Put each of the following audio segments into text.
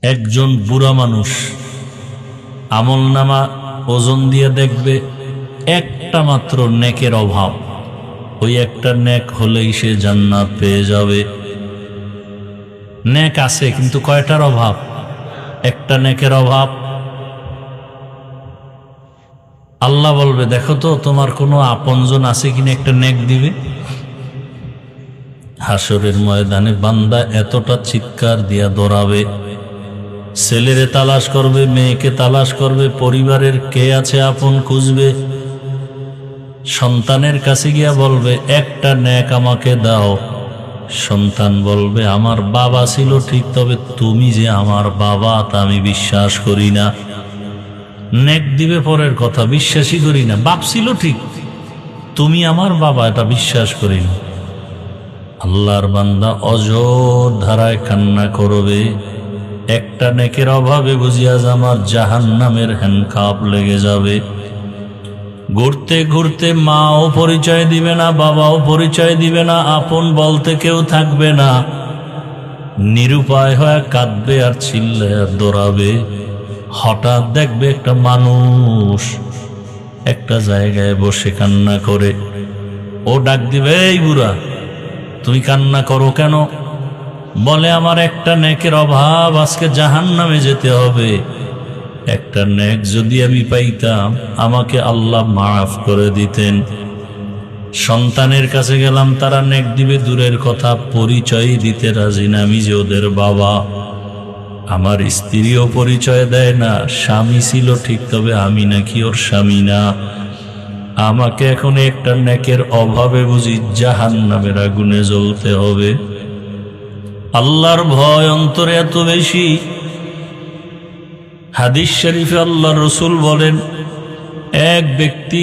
একজন বুড়া মানুষ আমলনামা ওজন দিয়ে দেখবে একটা মাত্র নেকের অভাব, ওই একটা নেক হলেই সে জান্নাত পেয়ে যাবে। নেক আছে কিন্তু কয়টার অভাব? একটা নেকের অভাব। আল্লাহ বলবে, দেখো তো তোমার কোনো আপনজন আছে কিনা একটা নেক দিবে। হাসরের ময়দানে বান্দা এতটা চিৎকার দিয়া দৌড়াবে, ছেলেরে তালাশ করবে, মেয়েকে তালাশ করবে, পরিবারের কে আছে আপন খুঁজবে, সন্তানের কাছে গিয়া বলবে একটা নেক আমাকে দাও। সন্তান বলবে আমার বাবা ছিল ঠিক, তবে তুমি যে আমার বাবা তা আমি বিশ্বাস করি না। নেক দিবে পরের কথা, বিশ্বাসই করি না। বাপ ছিল ঠিক, তুমি আমার বাবা এটা বিশ্বাস করি না। আল্লাহর বান্দা অজর ধারায় কান্না করবে, একটা নেকের অভাবে বুঝিয়া আমার জাহান্নামের হ্যান্ডকাপ লেগে যাবে। ঘুরতে ঘুরতে মাও পরিচয় দিবে না, বাবাও পরিচয় দিবে না, আপন বলতে কেউ থাকবে না। নিরুপায় হয়ে কাঁদবে আর চিল্লে আর দৌড়াবে। হঠাৎ দেখবে একটা মানুষ একটা জায়গায় বসে কান্না করে। ও ডাক দিবে, এই বুড়া তুমি কান্না করো কেন? বলে আমার একটা নেকের অভাব, আজকে জাহান্নামে যেতে হবে। একটা নেক যদি আমি পাইতাম আমাকে আল্লাহ মাফ করে দিতেন। সন্তানের কাছে গেলাম, তারা নেক দিবে দূরের কথা, পরিচয় দিতে রাজি না আমি যে ওদের বাবা। আমার স্ত্রীও পরিচয় দেয় না, স্বামী ছিল ঠিক তবে আমি নাকি ওর স্বামী না। আমাকে এখন একটা নেকের অভাবে বুঝি জাহান্নামের আগুনে জ্বলতে হবে। আল্লাহর ভয় অন্তরে এত বেশি। হাদিস শরীফে আল্লাহর রাসূল বলেন, এক ব্যক্তি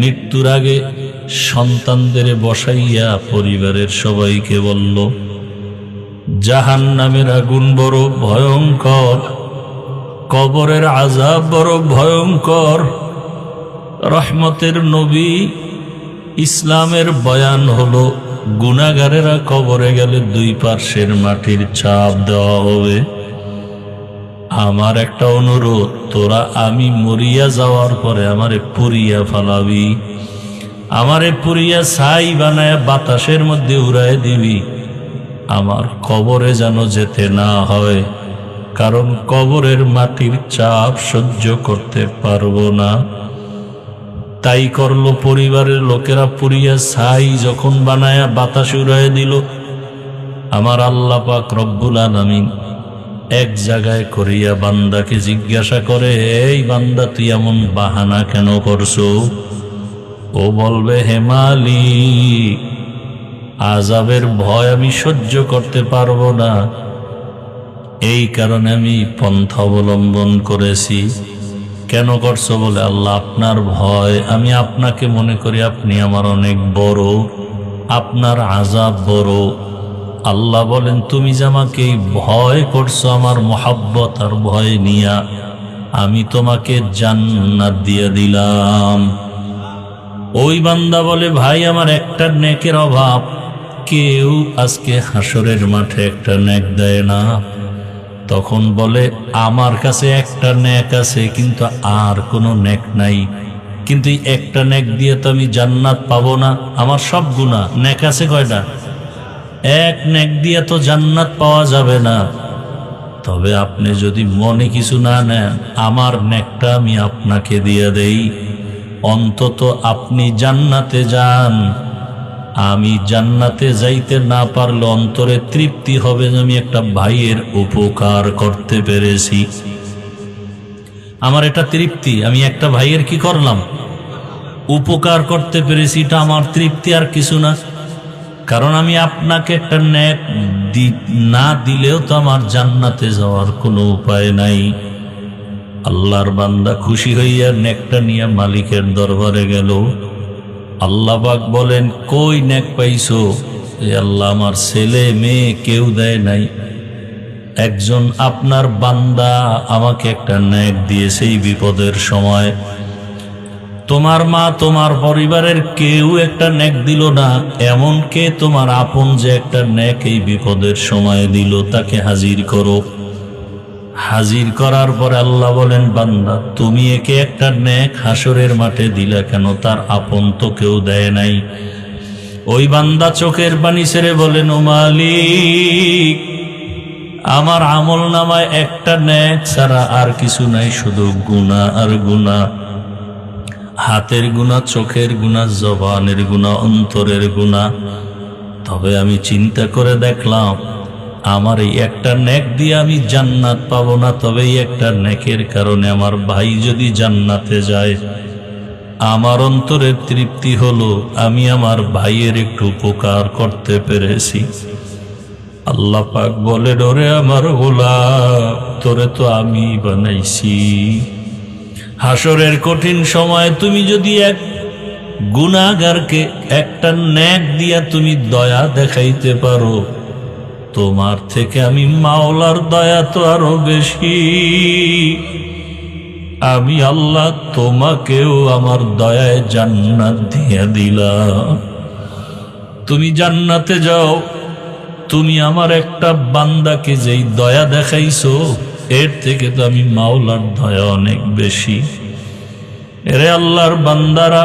মৃত্যুর আগে সন্তানদের বসাইয়া পরিবারের সবাইকে বলল, জাহান্নামের আগুন বড় ভয়ঙ্কর, কবরের আযাব বড় ভয়ঙ্কর। রহমতের নবী ইসলামের বয়ান হলো, গুনাহগারেরা কবরে গেলে দুই পার্শ্বের মাটির চাপ দেওয়া হবে। আমার একটা অনুরোধ, তোরা আমি মরিয়া যাওয়ার পরে আমারে পুড়িয়া ফালাবি, আমারে পুড়িয়া ছাই বানায় বাতাসের মধ্যে উড়ায় দিবি। আমার কবরে যেন যেতে না হয়, কারণ কবরের মাটির চাপ সহ্য করতে পারবো না। তাই করলো, পরিবারের লোকেরা পুড়িয়া ছাই যখন বানায়া বাতাসে উড়ায় দিল। আমার আল্লাহ পাক রব্বুল আলামিন এক জায়গায় করিয়া বান্দাকে জিজ্ঞাসা করে, এই বান্দা তুই এমন বাহানা কেন করছো? ও বলবে, হে মালিক, আযাবের ভয় আমি সহ্য করতে পারবো না, এই কারণে আমি পন্থা অবলম্বন করেছি। কেন করছো? বলে, আল্লাহ আপনার ভয়, আমি আপনাকে মনে করি আপনি আমার অনেক বড়, আপনার আযাব বড়। আল্লাহ বলেন, তুমি যে আমাকে এই ভয় করছো আমার মহাব্বত আর ভয় নিয়া, আমি তোমাকে জান্নাত দিয়ে দিলাম। ওই বান্দা বলে, ভাই আমার একটা নেকের অভাব, কেউ আজকে হাসরের মাঠে একটা নেক দেয় না। তখন বলে, আমার কাছে একটা নেক আছে কিন্তু আর কোনো নেক নাই, কিন্তু একটা নেক দিয়ে তো আমি জান্নাত পাবো না। আমার সব গুনাহ, নেক আছে কয়টা? এক নেক দিয়ে তো জান্নাত পাওয়া যাবে না। তবে আপনি যদি মনে কিছু না নেন, আমার নেকটা আমি আপনাকে দিয়ে দেই, অন্তত আপনি জান্নাতে যান। আমি জান্নাতে যাইতে না পারলে অন্তরে তৃপ্তি হবে যে আমি একটা ভাইয়ের উপকার করতে পেরেছি। আমার এটা তৃপ্তি, আমি একটা ভাইয়ের কি করলাম? উপকার করতে পেরেছি, এটা আমার তৃপ্তি, আর কিছু না। কারণ আমি আপনাকে একটা নেক না দিলেও তো আমার জান্নাতে যাওয়ার কোনো উপায় নাই। আল্লাহর বান্দা খুশি হইয়া নেকটা নিয়ে মালিকের দরবারে গেল। আল্লাহ পাক বলেন, কই নেক পাইছো? এ আল্লাহ, আমার ছেলে মেয়ে কেউ দেয় নাই, একজন আপনার বান্দা আমাকে একটা নেক দিয়েছে এই বিপদের সময়। তোমার মা, তোমার পরিবারের কেউ একটা নেক দিল না, এমন কে তোমার আপন যে একটা নেক এই বিপদের সময় দিল, তাকে হাজির করো। হাজির করার পরে আল্লাহ বলেন, বান্দা তুমি একে একটা নেক হাসরের মাঠে দিলা কেন? তার আপন তো কেউ দেয় নাই। ওই বান্দা চোখের পানি ছেড়ে বলেন, ও মালিক, আমার আমল নামায় একটা নেক ছাড়া আর কিছু নাই, শুধু গুনাহ আর গুনাহ। হাতের গুনাহ, চোখের গুনাহ, জবানের গুনাহ, অন্তরের গুনাহ। তবে আমি চিন্তা করে দেখলাম, আমার এই একটা নেক দিয়ে আমি জান্নাত পাবো না, তবে এই একটা নেকের কারণে আমার ভাই যদি জান্নাতে যায়, আমার অন্তরের তৃপ্তি হলো আমি আমার ভাইয়ের একটু উপকার করতে পেরেছি। আল্লাহ পাক বলে, ডরে আমার গোলাম, তোরে তো আমি বানাইছি। হাসরের কঠিন সময় তুমি যদি এক গুনাহগারকে একটা নেক দিয়া তুমি দয়া দেখাইতে পারো, তোমার থেকে আমি মাওলার দয়া তো আরো বেশি। আমি আল্লাহ তোমাকেও আমার দয়ায় জান্নাত দিয়ে দিলাম। তুমি জান্নাতে যাও। তুমি আমার একটা বান্দাকে যেই দয়া দেখাইছো, এর থেকে তো আমি মাওলার দয়া অনেক বেশি। এরে আল্লাহর বান্দারা,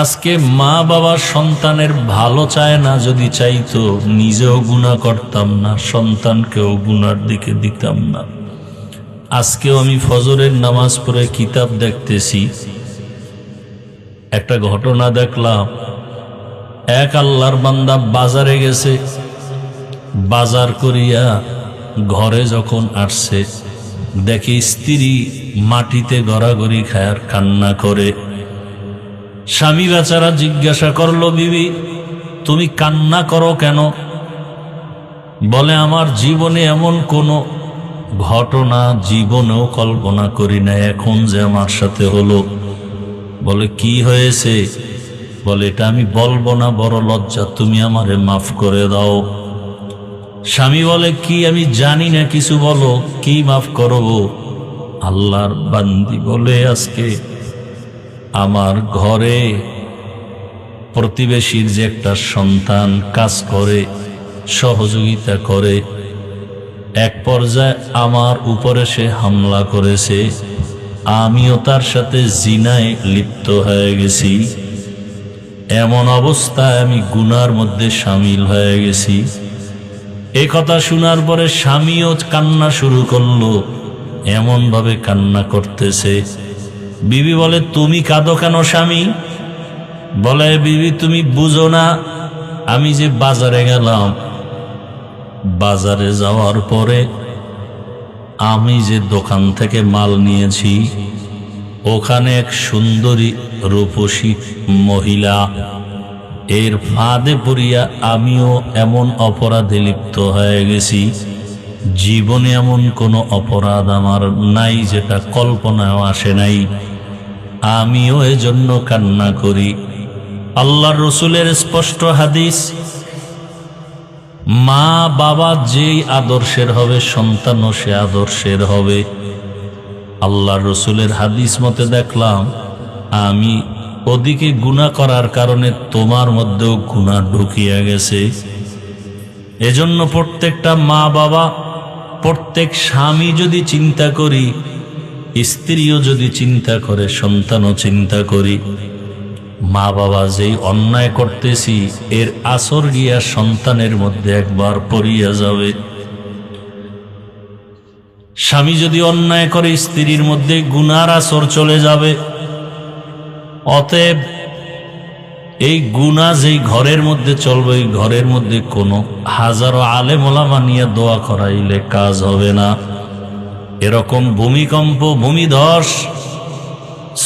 আজকে মা বাবা সন্তানের ভালো চায় না, যদি চাইতো নিজেও গুনাহ করতাম না, সন্তানকেও গুনার দিকে দিতাম না। আজকেও আমি ফজরের নামাজ পড়ে কিতাব দেখতেছি, একটা ঘটনা দেখলাম। এক আল্লাহর বান্দা বাজারে গেছে, বাজার করিয়া ঘরে যখন আসছে, দেখে স্ত্রী মাটিতে গড়াগড়ি খায় আর কান্না করে। স্বামী বেচারা জিজ্ঞাসা করলো, বিবি তুমি কান্না করো কেন? বলে, আমার জীবনে এমন কোনো ঘটনা জীবনেও কল্পনা করি না, এখন যে আমার সাথে হলো। বলে, কি হয়েছে? বলে, এটা আমি বলবো না, বড় লজ্জা, তুমি আমারে মাফ করে দাও। স্বামী বলে, কি আমি জানি না, কিছু বলো, কি মাফ করবো? আল্লাহর বান্দি বলে, আজকে আমার ঘরে প্রতিবেশীর যে একটা সন্তান কাজ করে, সহযোগিতা করে, এক পর্যায়ে আমার উপরে সে হামলা করেছে, আমিও তার সাথে জিনায় লিপ্ত হয়ে গেছি। এমন অবস্থায় আমি গুনার মধ্যে শামিল হয়ে গেছি। এ কথা শোনার পরে স্বামীও কান্না শুরু করলো, এমন ভাবে কান্না করতেছে। বিবি বলে, তুমি কাঁদো কেন স্বামী? বলে, বিবি তুমি বুঝো না, আমি যে বাজারে গেলাম, বাজারে যাওয়ার পরে আমি যে দোকান থেকে মাল নিয়েছি, ওখানে এক সুন্দরী রূপসী মহিলা, এর ফাঁদে পড়িয়া আমিও এমন অপরাধে লিপ্ত হয়ে গেছি। জীবনে এমন কোনো অপরাধ আমার নাই যেটা কল্পনাও আসে নাই, আমিও এজন্য কান্না করি। আল্লাহর রসুলের স্পষ্ট হাদিস, মা বাবা যেই আদর্শের হবে, সন্তানও সে আদর্শের হবে। আল্লাহর রসুলের হাদিস মতে দেখলাম, আমি ওদিকে গুনাহ করার কারণে তোমার মধ্যেও গুনাহ ঢুকিয়া গেছে। এজন্য প্রত্যেকটা মা বাবা, প্রত্যেক স্বামী যদি চিন্তা করি, স্ত্রীও যদি চিন্তা করে, সন্তানও চিন্তা করি, মা বাবা যেই অন্যায় করতেছি, এর আসর গিয়া সন্তানের মধ্যে একবার পড়িয়া যাবে। স্বামী যদি অন্যায় করে, স্ত্রীর মধ্যে গুনার আসর চলে যাবে। অতএব এই গুনাহ যেই ঘরের মধ্যে চলবে, এই ঘরের মধ্যে কোনো হাজারো আলেম ওলামা নিয়ে দোয়া করাইলে কাজ হবে না। এরকম ভূমিকম্প, ভূমিধস,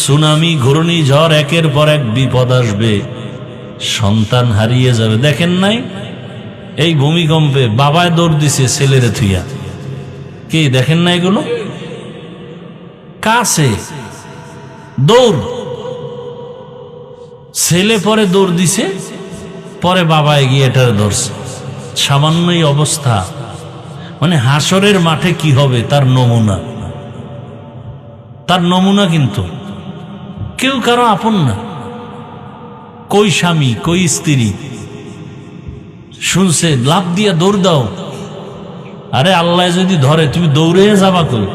সুনামি, ঘূর্ণিঝড়, একের পর এক বিপদ আসবে, সন্তান হারিয়ে যাবে। দেখেন নাই এই ভূমিকম্পে বাবায় দৌড় দিছে ছেলেরে থুইয়া, কে দেখেন না এগুলো? কাছে দৌড়, ছেলে পরে দৌড় দিছে, পরে বাবা এগিয়ে এটার ধরছে। সামান্যই অবস্থা, মানে হাসরের মাঠে কি হবে তার নমুনা, তার নমুনা। কিন্তু কেউ কারো আপন না, কই স্বামী কই স্ত্রী শুনছে লাফ দিয়া দৌড় দাও, আরে আল্লাহ যদি ধরে তুমি দৌড়ে যাবা কই?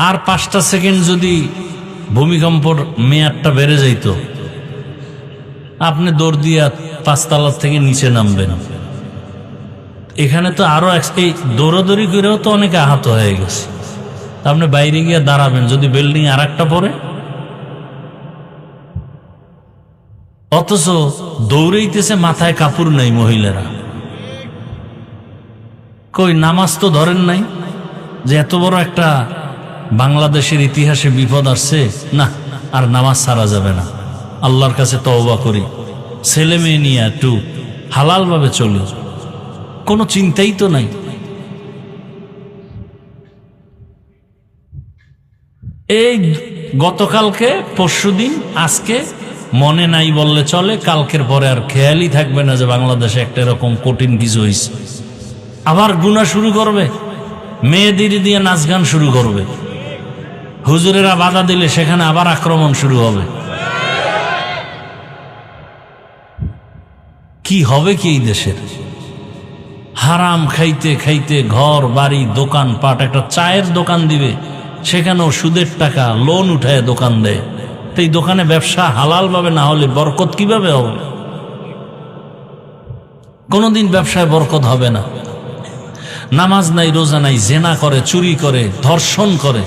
আর 5টা সেকেন্ড যদি ভূমিকম্পর মেয়াদটা বেড়ে যাইত, আপনি দৌড় দিয়া 5 তলা থেকে নিচে নামবেন। এখানে তো আরো এই দৌড়াদৌড়ি করেও তো অনেকে আহত হয়ে গেছে। আপনি বাইরে গিয়ে দাঁড়াবেন, যদি বিল্ডিং আর একটা পড়ে। অথচ দৌড়াইতেছে, মাথায় কাপড় নাই মহিলারা। কই নামাজ তো ধরেন নাই, যে এত বড় একটা বাংলাদেশের ইতিহাসে বিপদ আসছে, না আর নামাজ ছাড়া যাবে না, আল্লাহর কাছে তওবা করি, ছেলে মেয়ে নিয়ে একটু হালাল ভাবে চলি, কোনো চিন্তাই তো নাই। এই গতকালকে পরশুদিন আজকে মনে নাই বললে চলে, কালকের পরে আর খেয়ালই থাকবে না যে বাংলাদেশে একটা এরকম কঠিন কিছু হয়েছে। আবার গুনাহ শুরু করবে, মেয়েদের দিয়ে নাচ গান শুরু করবে, হুজুরেরা বাধা দিলে সেখানে আবার আক্রমণ শুরু হবে। কি হবে কি এই দেশের? হারাম খাইতে খাইতে ঘর বাড়ি দোকান পাট, একটা চায়ের দোকান দিবে সেখানেও সুদের টাকা লোন উঠায় দোকান দেয়। তো এই দোকানে ব্যবসা হালাল ভাবে না হলে বরকত কিভাবে হবে? কোনোদিন ব্যবসায় বরকত হবে না। নামাজ নাই, রোজা নাই, জেনা করে, চুরি করে, ধর্ষণ করে,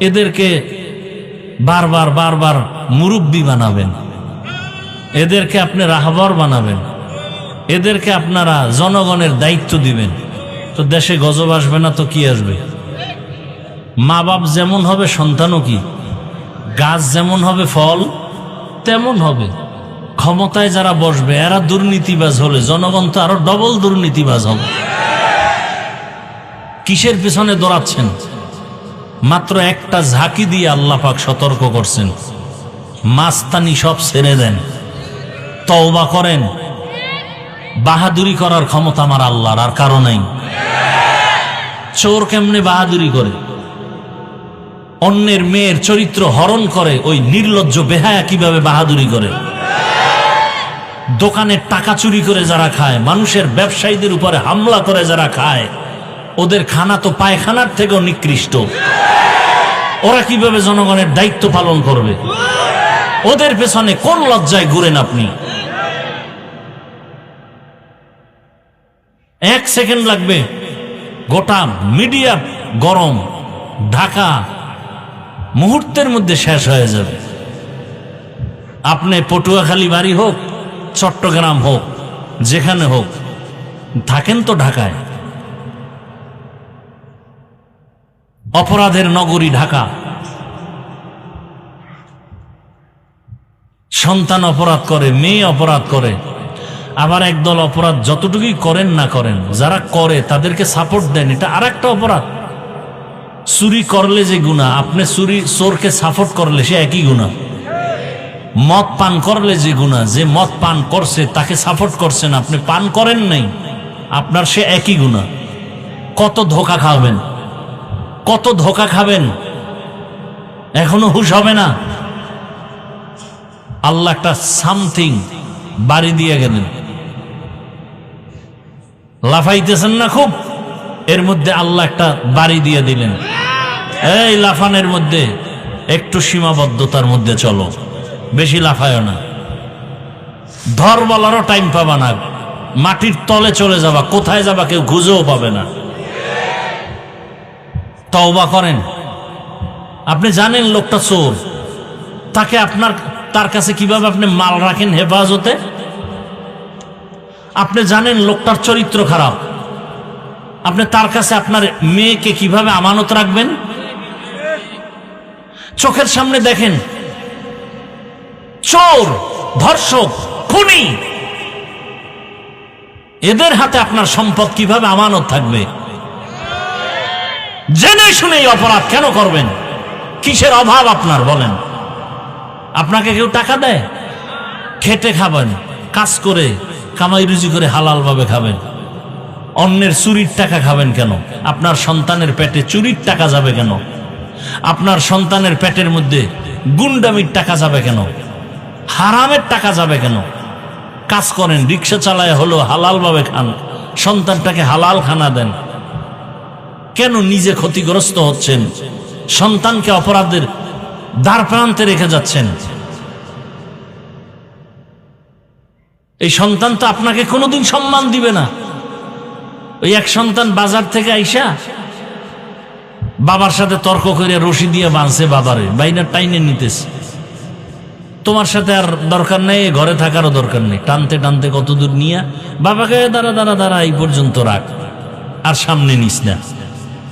এদেরকে বারবার বারবার মুরব্বি বানাবেন, এদেরকে আপনি রাহবার বানাবেন, এদেরকে আপনারা জনগণের দায়িত্ব দিবেন, তো দেশে গজব আসবে না তো কি আসবে? মা বাপ যেমন হবে সন্তানও কি, গাছ যেমন হবে ফল তেমন হবে। ক্ষমতায় যারা বসবে এরা দুর্নীতিবাজ হলে জনগণ তো আরো ডবল দুর্নীতিবাজ হবে। কিসের পিছনে দৌড়াচ্ছেন? মাত্র একটা ঝাঁকি দিয়ে আল্লাহ পাক সতর্ক করছেন, মাস্তানি সব ছেড়ে দেন, তওবা করেন। বাহাদুরি করার ক্ষমতা আমার আল্লাহর, আর কারো নাই। চোর কেমনে বাহাদুরি করে, অন্যের মেয়ের চরিত্র হরণ করে, ওই নির্লজ্জ বেহায়া কিভাবে বাহাদুরি করে? দোকানের টাকা চুরি করে যারা খায়, মানুষের ব্যবসায়ীদের উপরে হামলা করে যারা খায়, ওদের খানা তো পায়খানার থেকেও নিকৃষ্ট। ওরা কিভাবে জনগণের দায়িত্ব পালন করবে? ওদের পেছনে কোন লজ্জায় ঘুরেন আপনি? 1 সেকেন্ড লাগবে, গোটা মিডিয়া গরম, ঢাকা মুহূর্তের মধ্যে শেষ হয়ে যাবে। আপনি পটুয়াখালী বাড়ি হোক, চট্টগ্রাম হোক, যেখানে হোক, থাকেন তো ঢাকায়। অপরাধের নগরী ঢাকা। সন্তান অপরাধ করে, মেয়ে অপরাধ করে, আবার একদল অপরাধ যতটুকুই করেন না করেন, যারা করে তাদেরকে সাপোর্ট দেন, এটা আর একটা অপরাধ। চুরি করলে যে গুনাহ, আপনি চোরকে সাপোর্ট করলে সে একই গুনাহ। মদ পান করলে যে গুনাহ, যে মদ পান করছে তাকে সাপোর্ট করছেন, আপনি পান করেন নাই, আপনার সে একই গুনাহ। কত ধোঁকা খাবেন, কত ধোঁকা খাবেন, এখনো হুঁশ হবে না? আল্লাহ একটা সামথিং বাড়ি দিয়ে গেলেন, লাফাইতেছেন না খুব, এর মধ্যে আল্লাহ একটা বাড়ি দিয়ে দিলেন। এই লাফানের মধ্যে একটু সীমাবদ্ধতার মধ্যে চলো, বেশি লাফায় না। ধর বলারও টাইম পাবা না, মাটির তলে চলে যাবা, কোথায় যাবা কেউ খুঁজেও পাবে না। তওবা করেন। আপনি জানেন লোকটা চোর, তার কাছে কিভাবে আপনি মাল রাখেন হেফাজতে? আপনি জানেন লোকটার চরিত্র খারাপ, আপনি তার কাছে আপনার মেয়েকে কিভাবে আমানত রাখবেন? চোখের সামনে দেখেন চোর, ধর্ষক, খুনি, এদের হাতে আপনার সম্পদ কিভাবে আমানত থাকবে? জেনে শুনে এই অপরাধ কেন করবেন? কিসের অভাব আপনার বলেন? আপনাকে কেউ টাকা দেয়? খেটে খাবেন, কাজ করে কামাই রুজি করে হালাল ভাবে খাবেন। অন্যের চুরির টাকা খাবেন কেন? আপনার সন্তানের পেটে চুরির টাকা যাবে কেন? আপনার সন্তানের পেটের মধ্যে গুন্ডামির টাকা যাবে কেন? হারামের টাকা যাবে কেন? কাজ করেন, রিক্সা চালায় হলো হালালভাবে খান, সন্তানটাকে হালাল খানা দেন। কেন নিজে ক্ষতিগ্রস্ত হচ্ছেন, সন্তানকে অপরাধের দ্বার প্রান্তে রেখে যাচ্ছেন? এই সন্তান তো আপনাকে কোনোদিন সম্মান দিবে না। ওই এক সন্তান বাজার থেকে আইসা বাবার সাথে তর্ক করে রশি দিয়ে বাঁধছে, বাবারে বাইনা টাইনে নিতেছে। তোমার সাথে আর দরকার নেই, ঘরে থাকারও দরকার নেই। টানতে টানতে কত দূর নিয়ে বাবাকে দাঁড়া দাঁড়া দাঁড়া এই পর্যন্ত রাখ, আর সামনে নিস না।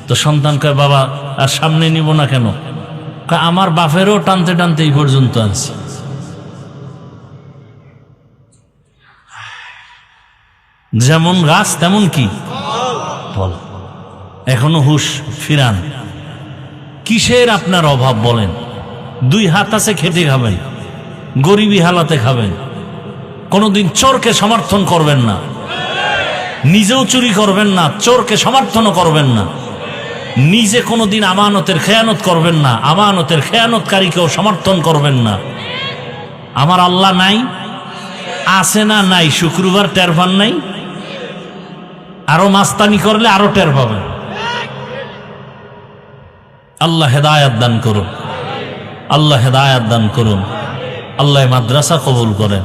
তো সন্তান কয়, বাবা আর সামনে নিব না কেন? আমার বাপেরও টানতে টানতে এই পর্যন্ত আনছি। যেমন গাছ তেমন কি ফল। এখনো হুশ ফিরান। কিসের আপনার অভাব বলেন? দুই হাত আছে, খেটে খাবেন, গরিবী হালাতে খাবেন। কোনোদিন চোরকে সমর্থন করবেন না, নিজেও চুরি করবেন না, চোরকে সমর্থনও করবেন না। নিজে কোনোদিন আমানতের খেয়ানত করবেন না, আমানতের খেয়ানতকারীকেও সমর্থন করবেন না। আমার আল্লাহ নাই? আছে না নাই? শুক্রবার টের পান নাই? আরো মাস্তানি করলে আরো টের পাবেন। আল্লাহ হেদায়াত দান করুন, আল্লাহ হেদায়াত দান করুন। আল্লাহ মাদ্রাসা কবুল করেন।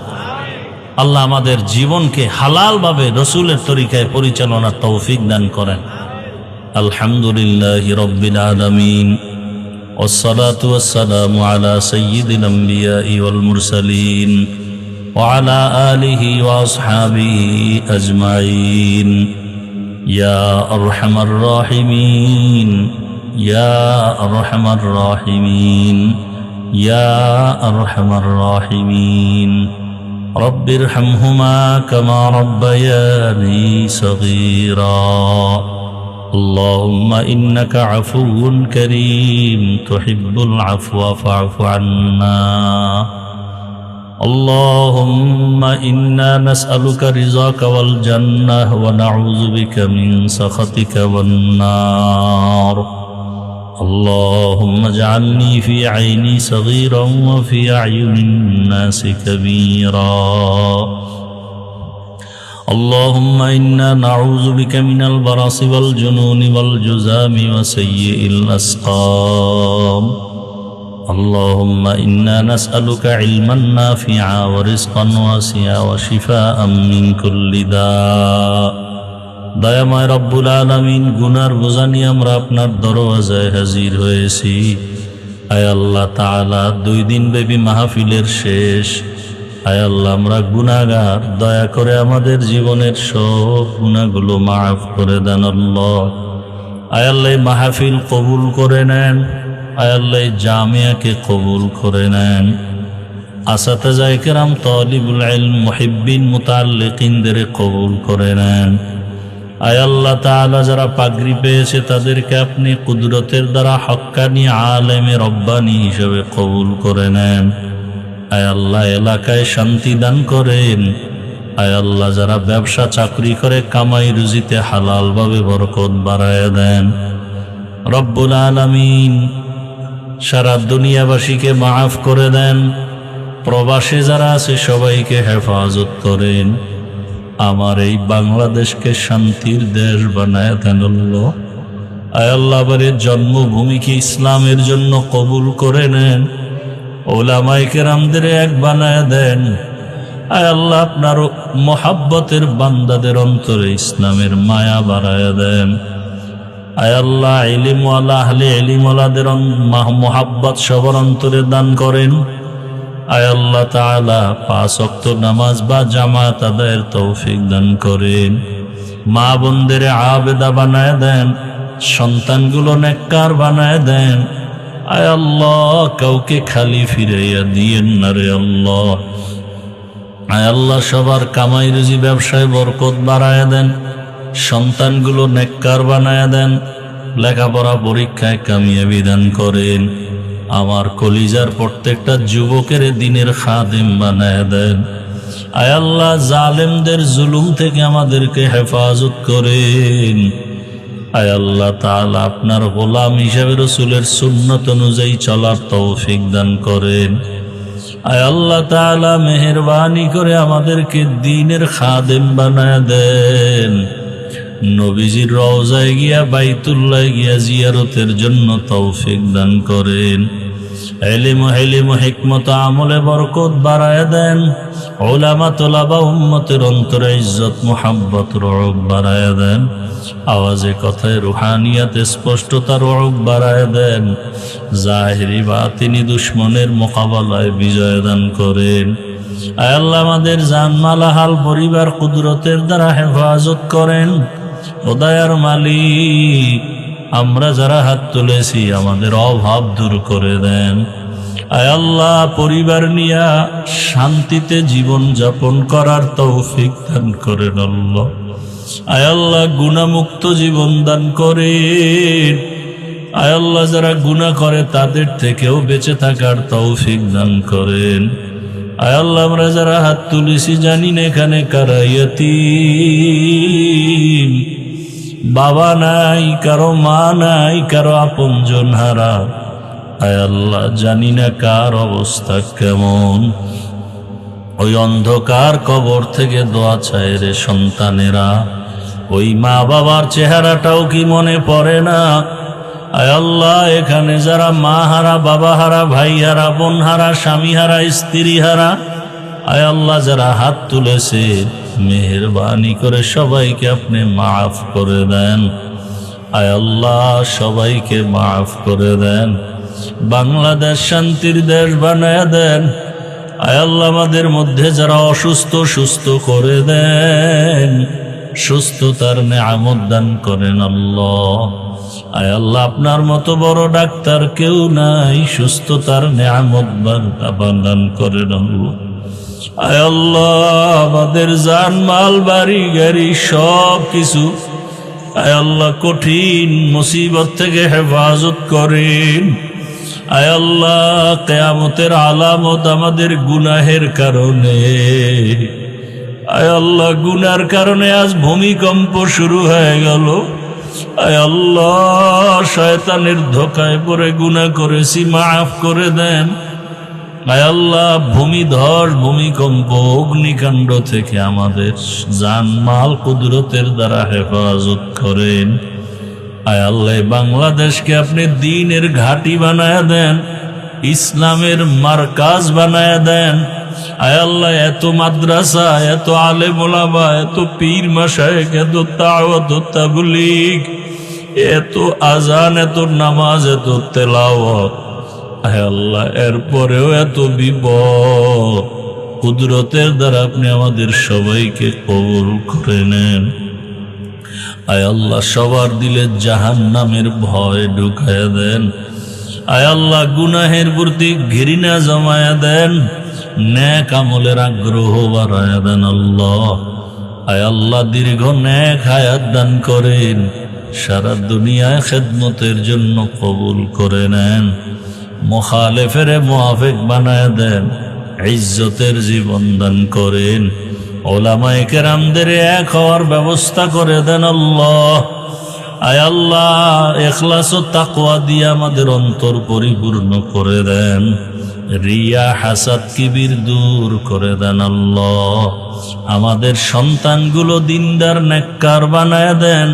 আল্লাহ আমাদের জীবনকে হালালভাবে রসুলের তরিকায় পরিচালনার তৌফিক দান করেন। আলহামদুলিল্লাহি রাব্বিল আলামিন, ওয়াসসালাতু ওয়াসসালামু আলা সাইয়্যিদিল আমবিয়াই ওয়াল মুরসালিন ওয়া আলা আলিহি ওয়া আসহাবিহি আজমাইন। ইয়া আরহামার রাহিমিন, ইয়া আরহামার রাহিমিন, ইয়া আরহামার রাহিমিন। রব্বিরহামহুমা কামা রাব্বায়ানি সগীরা। اللهم إنك عفو كريم تحب العفو فاعف عنا. اللهم إنا نسألك رضاك والجنة ونعوذ بك من سخطك والنار. اللهم اجعلني في عيني صغيرا وفي أعين الناس كبيرا. اللهم إنا نعوذ بك من البرص والجنون والجذام وسيء الأسقام. اللهم إنا نسألك علما نافعا ورزقا واسعا وشفاء من كل داء. দয়াময় রব্বুল আলামিন, গুনার বোঝা নিয়ে আমরা আপনার দরওয়াজায় হাজির হয়েছি। আয় আল্লাহ তাআলা, 2 দিন ব্যাপী মাহফিলের শেষ। আয় আল্লাহ, আমরা গুনাহগার, দয়া করে আমাদের জীবনের সব গুনাহগুলো মাফ করে দেন আল্লাহ। আয় আল্লাহ, মাহফিল কবুল করে নেন। আয় আল্লাহ, জামিয়াকে কবুল করে নেন। আসাতাজায়ে কেরাম, তালিবুল ইলম, মুহিব্বিন, মুতাআল্লিকিনদের কবুল করে নেন। আয় আল্লাহ তাআলা, যারা পাগড়ি পেয়েছে তাদেরকে আপনি কুদরতের দ্বারা হক্কানি আলেমে রব্বানি হিসেবে কবুল করে নেন। আয় আল্লাহ, এলাকায় শান্তি দান করেন। আয় আল্লাহ, যারা ব্যবসা চাকরি করে কামাই রুজিতে হালালভাবে বরকত বাড়ায় দেন। রব্বুল আলামিন, সারা দুনিয়াবাসীকে মাফ করে দেন। প্রবাসে যারা আছে সবাইকে হেফাজত করেন। আমার এই বাংলাদেশকে শান্তির দেশ বানায় দেন আল্লাহ। আয় আল্লাহ, বারে জন্মভূমিকে ইসলামের জন্য কবুল করে নেন। ওলামায়ে কেরামদের এক বানায় দেন। আয় আল্লাহ, আপনার মোহাব্বতের বান্দাদের অন্তরে ইসলামের মায়া বাড়ায় দেন। আয় আল্লাহ, ইলমওয়ালা আহলে ইলমওয়ালাদের মোহাব্বত সবার অন্তরে দান করেন। আয় আল্লাহ তাআলা, 5 ওয়াক্ত নামাজ বা জামাত আদায়ের তৌফিক দান করেন। মা বোনদের আবেদা বানায় দেন। সন্তানগুলো নেককার বানায় দেন। আয় আল্লাহ, কাউকে খালি ফিরাইয়া দিয়েন না রে আল্লাহ। আয় আল্লাহ, সবার কামাই রুজি ব্যবসায় বরকত বাড়ায় দেন। সন্তানগুলো নেককার বানায় দেন। লেখাপড়া পরীক্ষায় কামিয়াবি দান করেন। আমার কলিজার প্রত্যেকটা যুবকের দিনের খাদেম বানায় দেন। আয় আল্লাহ, জালেমদের জুলুম থেকে আমাদেরকে হেফাজত করেন। আয় আল্লাহ তাআলা, আপনার গোলাম হিসেবে রাসূলের সুন্নাত অনুযায়ী চলার তৌফিক দান করেন। আয় আল্লাহ তাআলা মেহেরবানি করে আমাদেরকে দ্বীনের খাদেম বানায় দেন। নবীজির রওজায় গিয়া বাইতুল্লাহ গিয়া জিয়ারতের জন্য তৌফিক দান করেন। ইলম হিকমত আমলে বরকত বাড়ায় দেন। উলামা তোলাবা উম্মতের অন্তরে ইজ্জত মুহাব্বত রউফ বাড়ায় দেন। আওয়াজে কথায় রুহানিয়াত স্পষ্টতা রউফ বাড়ায় দেন। জাহিরি বাতিনি দুশ্মনের মোকাবেলায় বিজয় দান করেন। আয় আল্লাহ আমাদের জানমাল হাল পরিবার কুদরতের দ্বারা হেফাজত করেন। ও দয়ার মালিক, আমরা যারা হাত তুলেছি আমাদের অভাব দূর করে দেন। আয় আল্লাহ পরিবার নিয়ে শান্তিতে জীবন যাপন করার তৌফিক দান করেন আল্লাহ। আয় আল্লাহ গুনাহমুক্ত জীবন দান করেন। আয় আল্লাহ যারা গুনাহ করে তাদের থেকেও বেঁচে থাকার তৌফিক দান করেন। আয় আল্লাহ আমরা যারা হাত তুলেছি জানি না এখানে কারা ইয়াতীম, বাবা নাই, কারো মা নাই, কারো আপনজন হারা। আয় আল্লাহ জানি না কার অবস্থা কেমন। ওই অন্ধকার কবর থেকে দোয়া চায় রে সন্তানেরা। ওই মা বাবার চেহারাটাও কি মনে পড়ে না? আয় আল্লাহ এখানে যারা মা হারা, বাবা হারা, ভাই হারা, বোন হারা, স্বামী হারা, স্ত্রী হারা, আয় আল্লাহ যারা হাত তুলেছে মেহেরবানি করে সবাইকে আপনি মাফ করে দেন। আয় আল্লাহ সবাইকে মাফ করে দেন। বাংলাদেশ শান্তির দেশ বানায় দেন। আয় আল্লাহ আমাদের মধ্যে যারা অসুস্থ সুস্থ করে দেন, সুস্থতার নেয়ামত দান করেন আল্লাহ। আয় আল্লাহ আপনার মতো বড় ডাক্তার কেউ নাই, সুস্থতার নেয়ামত দান করেন আল্লাহ। আয় আল্লাহ আমাদের জান মাল বাড়ি গাড়ি সব কিছু আয় আল্লাহ কঠিন মুসিবত থেকে হেফাজত করেন। আয় আল্লাহ কিয়ামতের আলামত আমাদের গুনাহের কারণে, আয় আল্লাহ গুনার কারণে আজ ভূমিকম্প শুরু হয়ে গেল। আয় আল্লাহ শয়তানের ধোকায় পড়ে গুনাহ করেছি, মাফ করে দেন। আয় আল্লাহ ভূমিধস, ভূমিকম্প, অগ্নিকাণ্ড থেকে আমাদের জানমাল কুদরতের দ্বারা হেফাজত করেন। আয় আল্লাহ বাংলাদেশকে আপনি দ্বীনের ঘাঁটি বানায় দেন, ইসলামের মারকাজ বানায় দেন। আয় আল্লাহ এত মাদ্রাসা, এত আলেম ওলামা, এত পীর মাশায়েখ, এত দাওয়াত ও তাবলীগ, এত আজান, এত নামাজ, এত তেলাওয়াত, আয় আল্লাহ এরপরেও এত বিপদ, কুদরতের দ্বারা আপনি আমাদের সবাইকে কবুল করে নেন। আয় আল্লাহ সবার দিলে জাহান্নামের ভয় ঢুকায়া দেন। আয় আল্লাহ গুনাহের প্রতি ঘৃণা জমায়া দেন, নেক আমলের আগ্রহ বাড়ায়া দেন আল্লাহ। আয় আল্লাহ দীর্ঘ নেক হায়াত দান করেন, সারা দুনিয়ায় খেদমতের জন্য কবুল করে নেন। মুখালেফের মুআফিক বানায় দেন, ইজ্জতের জীবন দান করেন। ওলামায়ে কেরামদের এক হওয়ার ব্যবস্থা করে দেন আল্লাহ। আয় আল্লাহ ইখলাস ও তাকওয়া দিয়ে আমাদের অন্তর পরিপূর্ণ করে দেন। রিয়া হাসাদ কিবির দূর করে দেন আল্লাহ। আমাদের সন্তানগুলো দিনদার নেককার বানায় দেন।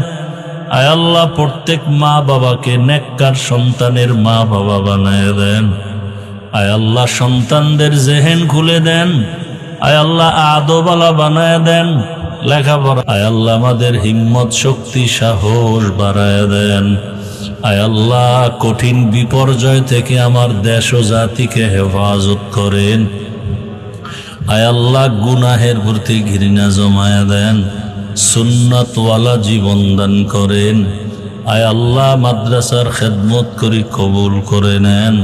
আয় আল্লাহ প্রত্যেক মা বাবাকে নেককার সন্তানের মা বাবা বানায় দেন। আয় আল্লাহ সন্তানদের জেহেন খুলে দেন। আয় আল্লাহ আদবালা বানায় দেন, লেখাপড়া আয় আল্লাহ আমাদের হিম্মত শক্তি সাহস বাড়ায় দেন। আয় আল্লাহ কঠিন বিপর্যয় থেকে আমার দেশ ও জাতিকে হেফাজত করেন। আয় আল্লাহ গুনাহের প্রতি ঘৃণা জমায়া দেন, সুন্নাতওয়ালা জীবন দান করেন। আয় আল্লাহ মাদ্রাসার খেদমত করি কবুল করে নেন।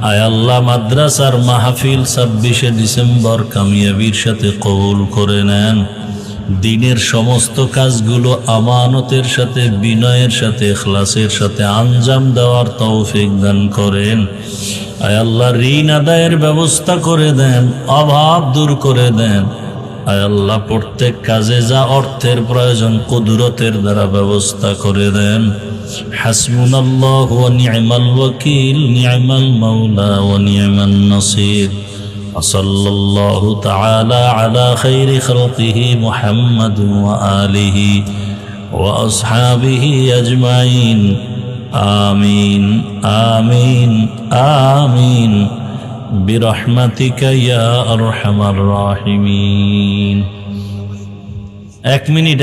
আয় আল্লাহ মাদ্রাসার মাহফিল 26শে ডিসেম্বর কামিয়াবির সাথে কবুল করে নেন। দিনের সমস্ত কাজগুলো আমানতের সাথে, বিনয়ের সাথে, ইখলাসের সাথে আঞ্জাম দেওয়ার তৌফিক দান করেন। আয় আল্লাহ ঋণ আদায়ের ব্যবস্থা করে দেন, অভাব দূর করে দেন। আয় আল্লাহ প্রত্যেক কাজে যা অর্থের প্রয়োজন কুদরতের দ্বারা ব্যবস্থা করে দেন। হাসবুনাল্লাহু ওয়া নি'মাল ওয়াকিল, নি'মাল মাওলা ওয়া নি'মান নাসির। وصلى الله تعالى على خير خلقه محمد وآله وأصحابه أجمعين آمين آمين آمين برحمتك يا أرحم الراحمين। 1 মিনিট